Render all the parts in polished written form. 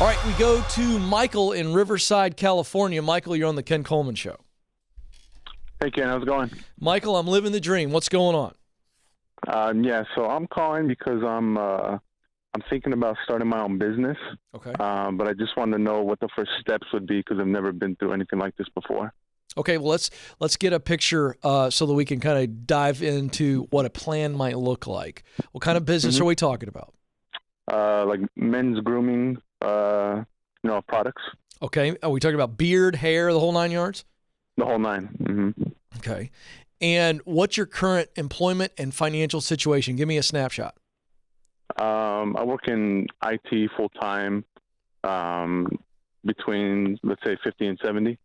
All right, we go to Michael in Riverside, California. Michael, you're on the Ken Coleman Show. Hey, Ken, how's it going? Michael, I'm living the dream. What's going on? So I'm calling because I'm thinking about starting my own business. Okay. But I just wanted to know what the first steps would be because I've never been through anything like this before. Okay, well, let's get a picture so that we can kind of dive into what a plan might look like. What kind of business are we talking about? Like men's grooming, products. Okay, are we talking about beard, hair, the whole 9 yards? The whole nine. Mm-hmm. Okay. And what's your current employment and financial situation? Give me a snapshot. I work in IT full time, between, let's say, 50 and 70.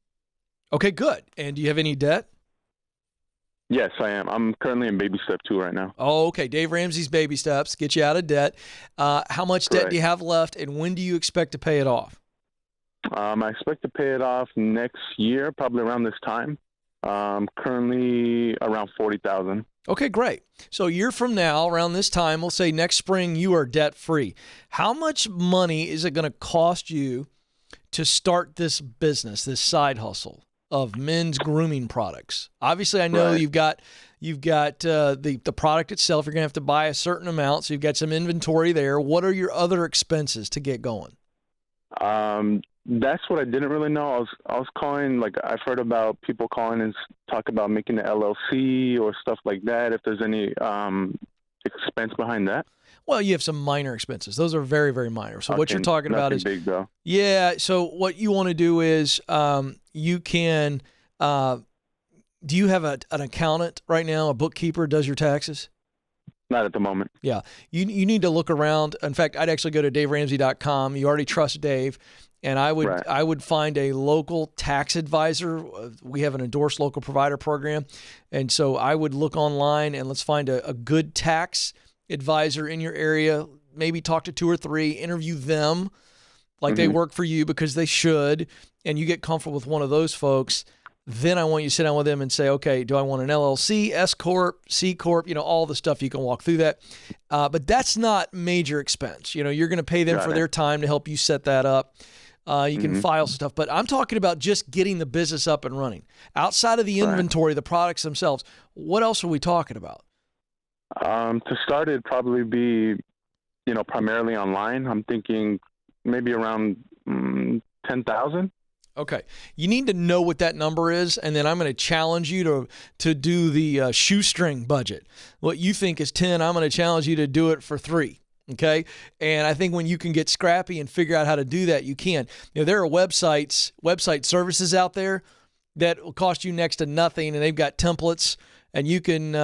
Okay, good. And do you have any debt? Yes, I am. I'm currently in baby step 2 right now. Oh, okay. Dave Ramsey's baby steps get you out of debt. How much debt do you have left, and when do you expect to pay it off? I expect to pay it off next year, probably around this time. Currently around $40,000. Okay, great. So a year from now, around this time, we'll say next spring, you are debt-free. How much money is it going to cost you to start this business, this side hustle of men's grooming products? Obviously, I know you've got the product itself. You're going to have to buy a certain amount, so you've got some inventory there. What are your other expenses to get going? That's what I didn't really know. I was calling, like, I've heard about people calling and talk about making an LLC or stuff like that, if there's any expense behind that. Well, you have some minor expenses. Those are very, very minor. So what you're talking about is big, though. Yeah. So what you want to do is you can. Do you have an accountant right now? A bookkeeper does your taxes? Not at the moment. Yeah. You need to look around. In fact, I'd actually go to DaveRamsey.com. You already trust Dave. And I would find a local tax advisor. We have an endorsed local provider program. And so I would look online and let's find a good tax advisor in your area. Maybe talk to 2 or 3, interview them like they work for you because they should. And you get comfortable with one of those folks. Then I want you to sit down with them and say, okay, do I want an LLC, S Corp, C Corp, all the stuff. You can walk through that. But that's not major expense. You're going to pay them for their time to help you set that up. You can file stuff, but I'm talking about just getting the business up and running. Outside of the inventory, the products themselves, what else are we talking about? To start, it'd probably be, primarily online. I'm thinking maybe around 10,000. Okay. You need to know what that number is, and then I'm going to challenge you to do the shoestring budget. What you think is 10, I'm going to challenge you to do it for 3. Okay. And I think when you can get scrappy and figure out how to do that, you can. There are website services out there that will cost you next to nothing, and they've got templates, and you can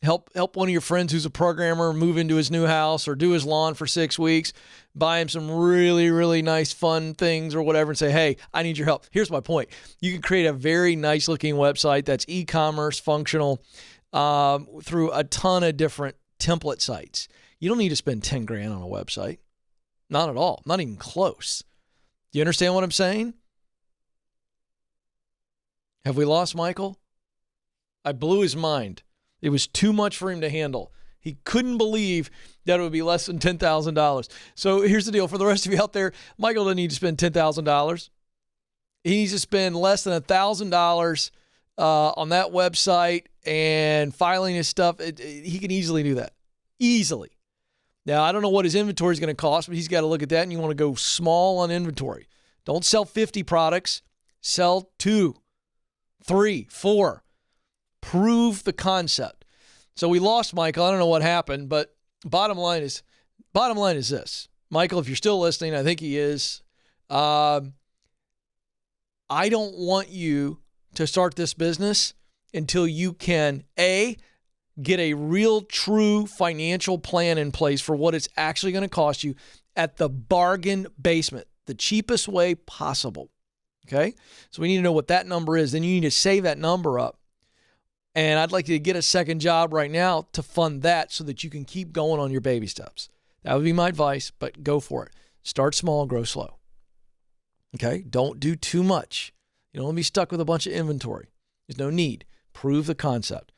help one of your friends who's a programmer move into his new house or do his lawn for 6 weeks, buy him some really, really nice, fun things or whatever, and say, hey, I need your help. Here's my point. You can create a very nice looking website that's e-commerce functional through a ton of different template sites. You don't need to spend 10 grand on a website. Not at all. Not even close. Do you understand what I'm saying? Have we lost Michael? I blew his mind. It was too much for him to handle. He couldn't believe that it would be less than $10,000. So here's the deal. For the rest of you out there, Michael doesn't need to spend $10,000. He needs to spend less than $1,000 on that website and filing his stuff. He can easily do that. Easily. Now, I don't know what his inventory is going to cost, but he's got to look at that, and you want to go small on inventory. Don't sell 50 products. Sell 2, 3, 4. Prove the concept. So we lost Michael. I don't know what happened, but bottom line is this. Michael, if you're still listening, I think he is. I don't want you to start this business until you can, A, get a real, true financial plan in place for what it's actually going to cost you at the bargain basement, the cheapest way possible. Okay? So we need to know what that number is. Then you need to save that number up. And I'd like you to get a second job right now to fund that so that you can keep going on your baby steps. That would be my advice, but go for it. Start small, grow slow. Okay? Don't do too much. You don't want to be stuck with a bunch of inventory. There's no need. Prove the concept.